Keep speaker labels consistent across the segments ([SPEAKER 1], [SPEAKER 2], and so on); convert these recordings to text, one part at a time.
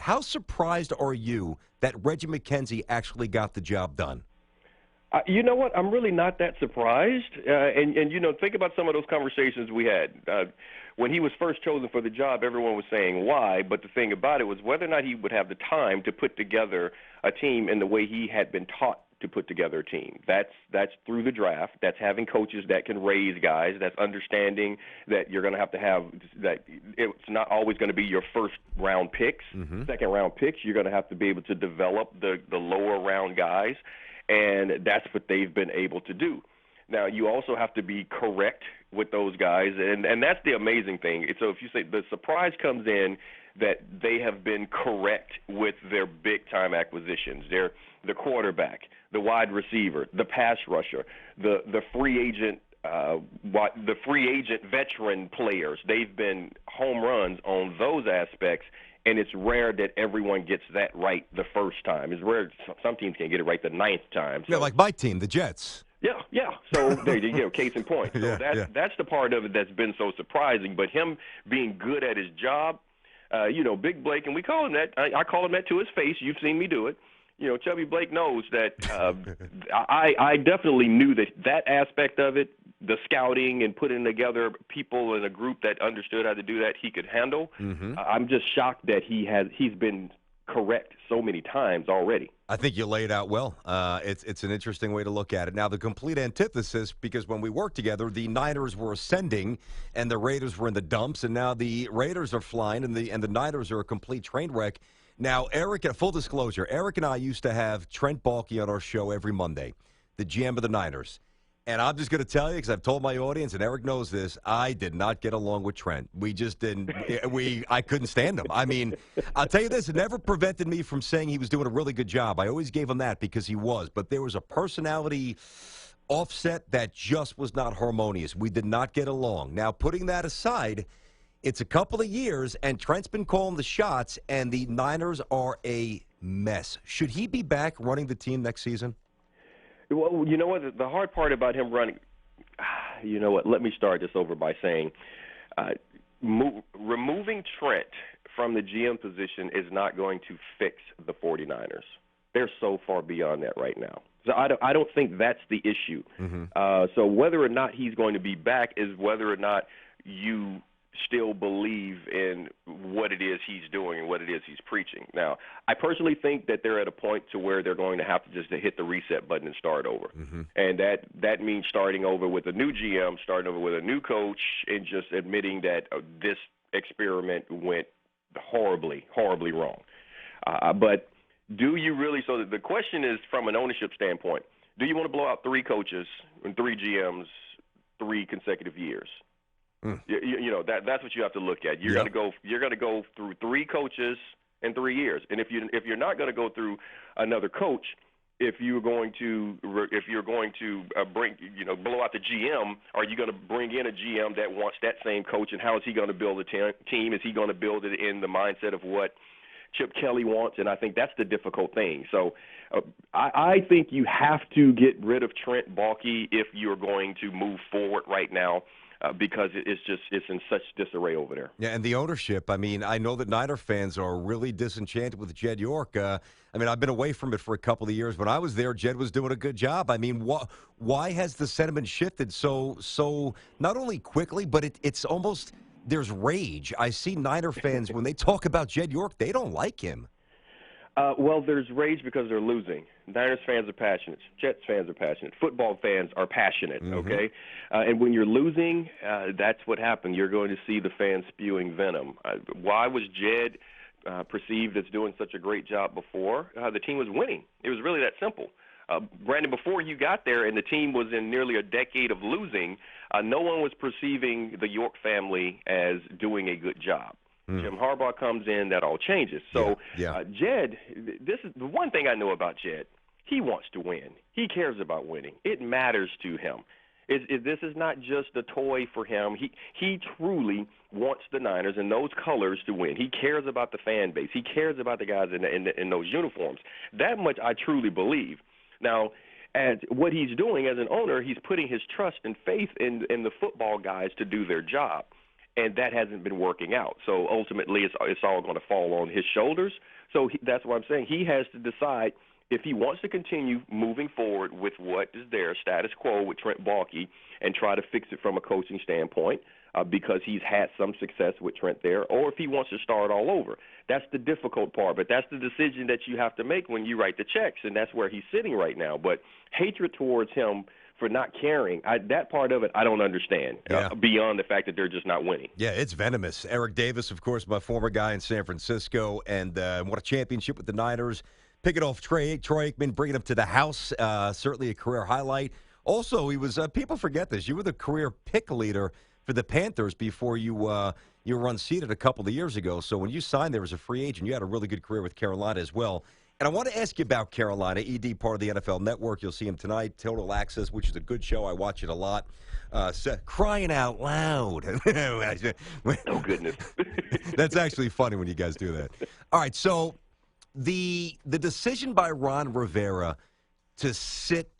[SPEAKER 1] How surprised are you that Reggie McKenzie actually got the job done?
[SPEAKER 2] You know what? I'm really not that surprised. And think about some of those conversations we had. When he was first chosen for the job, everyone was saying why. But the thing about it was whether or not he would have the time to put together a team in the way he had been taught to put together a team. That's through the draft. That's having coaches that can raise guys. That's understanding that you're going to have that it's not always going to be your first round picks, second round picks. You're going to have to be able to develop the lower round guys, and that's what they've been able to do. Now, you also have to be correct with those guys, and that's the amazing thing. So if you say the surprise comes in that they have been correct with their big-time acquisitions, the quarterback, the wide receiver, the pass rusher, the free agent veteran players. They've been home runs on those aspects, and it's rare that everyone gets that right the first time. It's rare some teams can get it right the ninth time.
[SPEAKER 1] So, yeah, like my team, the Jets.
[SPEAKER 2] Yeah. So there you go, case in point. So that's the part of it that's been so surprising. But him being good at his job, Big Blake, and we call him that. I call him that to his face. You've seen me do it. Chubby Blake knows that I definitely knew that aspect of it, the scouting and putting together people in a group that understood how to do that, he could handle. I'm just shocked that he's been correct so many times already.
[SPEAKER 1] I think you laid out well. It's an interesting way to look at it. Now, the complete antithesis, because when we worked together, the Niners were ascending and the Raiders were in the dumps, and now the Raiders are flying and the Niners are a complete train wreck. Now, Eric, full disclosure, Eric and I used to have Trent Baalke on our show every Monday, the GM of the Niners. And I'm just going to tell you, because I've told my audience, and Eric knows this, I did not get along with Trent. We just didn't. I couldn't stand him. I mean, I'll tell you this, it never prevented me from saying he was doing a really good job. I always gave him that because he was. But there was a personality offset that just was not harmonious. We did not get along. Now, putting that aside, it's a couple of years, and Trent's been calling the shots, and the Niners are a mess. Should he be back running the team next season?
[SPEAKER 2] Well, you know what? The hard part about him running, you know what? Let me start this over by saying removing Trent from the GM position is not going to fix the 49ers. They're so far beyond that right now. So I don't think that's the issue. So whether or not he's going to be back is whether or not you still believe in what it is he's doing and what it is he's preaching. Now, I personally think that they're at a point to where they're going to have to just hit the reset button and start over. And that means starting over with a new GM, starting over with a new coach, and just admitting that this experiment went horribly, horribly wrong. But do you really – so the question is from an ownership standpoint, do you want to blow out 3 coaches and 3 GMs 3 consecutive years? That's what you have to look at. You're going to go through 3 coaches in 3 years, and if you're not going to go through another coach, if you're going to blow out the GM, are you going to bring in a GM that wants that same coach, and how is he going to build a team? Is he going to build it in the mindset of what Chip Kelly wants? And I think that's the difficult thing. So I think you have to get rid of Trent Baalke if you're going to move forward right now. Because it's in such disarray over there.
[SPEAKER 1] Yeah, and the ownership, I mean, I know that Niner fans are really disenchanted with Jed York. I've been away from it for a couple of years. When I was there, Jed was doing a good job. I mean, why has the sentiment shifted so not only quickly, but it's almost there's rage. I see Niner fans, when they talk about Jed York, they don't like him.
[SPEAKER 2] Well, there's rage because they're losing. Niners fans are passionate. Jets fans are passionate. Football fans are passionate, okay? And when you're losing, that's what happened. You're going to see the fans spewing venom. Why was Jed perceived as doing such a great job before? The team was winning. It was really that simple. Brandon, before you got there and the team was in nearly a decade of losing, no one was perceiving the York family as doing a good job. Jim Harbaugh comes in, that all changes. So Jed, this is the one thing I know about Jed. He wants to win. He cares about winning. It matters to him. This is not just a toy for him. He truly wants the Niners and those colors to win. He cares about the fan base. He cares about the guys in those uniforms. That much I truly believe. Now, and what he's doing as an owner, he's putting his trust and faith in the football guys to do their job. and that hasn't been working out. So ultimately, it's all going to fall on his shoulders. So that's what I'm saying. He has to decide if he wants to continue moving forward with what is there, status quo with Trent Baalke, and try to fix it from a coaching standpoint because he's had some success with Trent there, or if he wants to start all over. That's the difficult part, but that's the decision that you have to make when you write the checks, and that's where he's sitting right now. But hatred towards him for not caring, that part of it I don't understand, beyond the fact that they're just not winning.
[SPEAKER 1] Yeah, it's venomous. Eric Davis, of course, my former guy in San Francisco, and won a championship with the Niners. Picking off Troy Aikman, bringing him to the house, certainly a career highlight. Also, he was, people forget this, you were the career pick leader for the Panthers before you were unseated a couple of years ago. So when you signed there as a free agent, you had a really good career with Carolina as well. And I want to ask you about Carolina. ED, part of the NFL Network. You'll see him tonight, Total Access, which is a good show. I watch it a lot. Crying out loud.
[SPEAKER 2] Oh, goodness.
[SPEAKER 1] That's actually funny when you guys do that. All right, so the decision by Ron Rivera to sit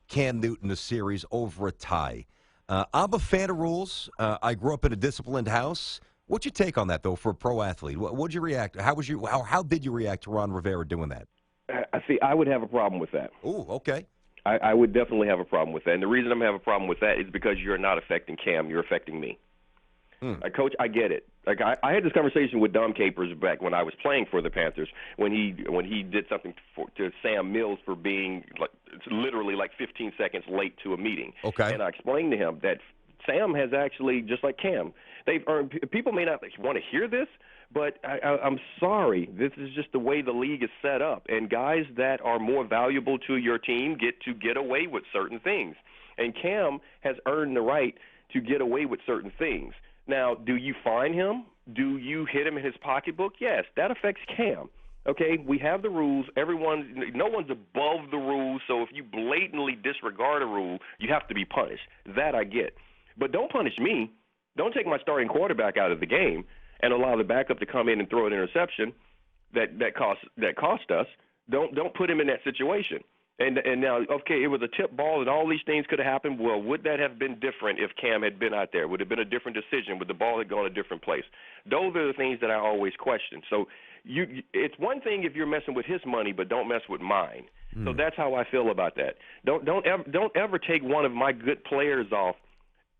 [SPEAKER 1] Cam Newton a series over a tie. I'm a fan of rules. I grew up in a disciplined house. What's your take on that, though, for a pro athlete? What'd you react? How did you react to Ron Rivera doing that?
[SPEAKER 2] I see. I would have a problem with that.
[SPEAKER 1] Oh, okay.
[SPEAKER 2] I would definitely have a problem with that. And the reason I'm having a problem with that is because you're not affecting Cam. You're affecting me. Coach, I get it. Like I had this conversation with Dom Capers back when I was playing for the Panthers when he did something to Sam Mills for being literally 15 seconds late to a meeting.
[SPEAKER 1] Okay.
[SPEAKER 2] And I explained to him that Sam has actually, just like Cam, they've earned. People may not want to hear this, but I'm sorry. This is just the way the league is set up. And guys that are more valuable to your team get to get away with certain things. And Cam has earned the right to get away with certain things. Now, do you fine him? Do you hit him in his pocketbook? Yes, that affects Cam. Okay, we have the rules. No one's above the rules, so if you blatantly disregard a rule, you have to be punished. That I get. But don't punish me. Don't take my starting quarterback out of the game and allow the backup to come in and throw an interception that cost us. Don't put him in that situation. And now, okay, it was a tip ball and all these things could have happened. Well, would that have been different if Cam had been out there? Would it have been a different decision? Would the ball have gone a different place? Those are the things that I always question. So it's one thing if you're messing with his money, but don't mess with mine. So that's how I feel about that. Don't ever take one of my good players off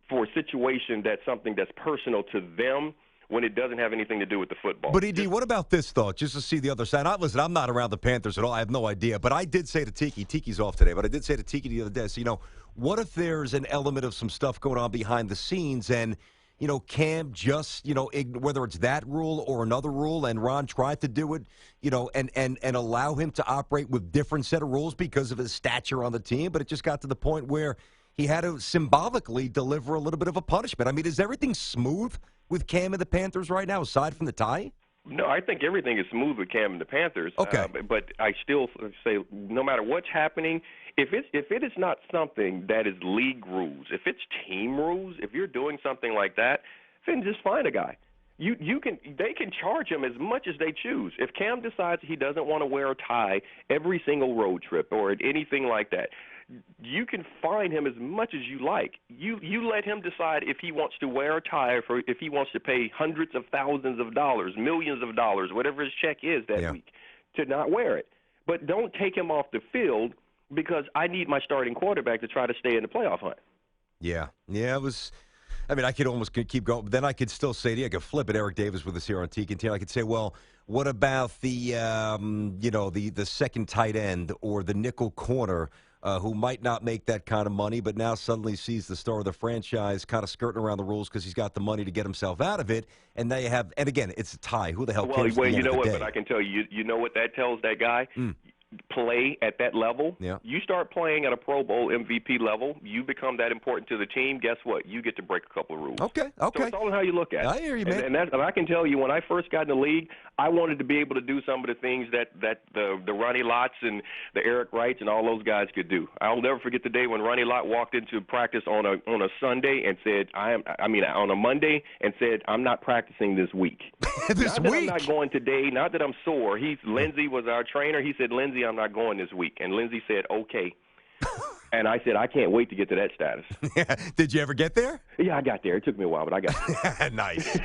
[SPEAKER 2] for a situation that's something that's personal to them when it doesn't have anything to do with the football.
[SPEAKER 1] But, ED, what about this, though, just to see the other side? Listen, I'm not around the Panthers at all. I have no idea. But I did say to Tiki's off today, but I did say to Tiki the other day, so, what if there's an element of some stuff going on behind the scenes and, Cam just, whether it's that rule or another rule, and Ron tried to do it, and allow him to operate with different set of rules because of his stature on the team, but it just got to the point where he had to symbolically deliver a little bit of a punishment. I mean, is everything smooth with Cam and the Panthers right now, aside from the tie?
[SPEAKER 2] No, I think everything is smooth with Cam and the Panthers.
[SPEAKER 1] Okay.
[SPEAKER 2] But I still say no matter what's happening, if it is not something that is league rules, if it's team rules, if you're doing something like that, then just find a guy. They can charge him as much as they choose. If Cam decides he doesn't want to wear a tie every single road trip or anything like that, you can fine him as much as you like. You let him decide if he wants to wear a tie or if he wants to pay hundreds of thousands of dollars, millions of dollars, whatever his check is that week, to not wear it. But don't take him off the field because I need my starting quarterback to try to stay in the playoff hunt.
[SPEAKER 1] Yeah, it was. I mean, I could almost keep going, but then I could still say to you, I could flip it. Eric Davis with us here on Tiki and Tierney. I could say, well, what about the second tight end or the nickel corner who might not make that kind of money, but now suddenly sees the star of the franchise kind of skirting around the rules because he's got the money to get himself out of it, and they have. And again, it's a tie. Who the hell cares?
[SPEAKER 2] Well, you know what? But I can tell you, you know what that tells that guy. Play at that level.
[SPEAKER 1] Yeah.
[SPEAKER 2] You start playing at a Pro Bowl MVP level, you become that important to the team. Guess what? You get to break a couple of rules.
[SPEAKER 1] Okay.
[SPEAKER 2] So it's all in how you look at it.
[SPEAKER 1] I hear you, man.
[SPEAKER 2] And I can tell you, when I first got in the league, I wanted to be able to do some of the things that the Ronnie Lotts and the Eric Wrights and all those guys could do. I'll never forget the day when Ronnie Lott walked into practice on a Sunday and said, on a Monday and said, I'm not practicing this week.
[SPEAKER 1] This
[SPEAKER 2] not
[SPEAKER 1] week?
[SPEAKER 2] That I'm not going today. Not that I'm sore. Lindsey was our trainer. He said, Lindsey, I'm not going this week. And Lindsey said, okay. And I said, I can't wait to get to that status.
[SPEAKER 1] Did you ever get there?
[SPEAKER 2] Yeah, I got there. It took me a while, but I got there.
[SPEAKER 1] Nice.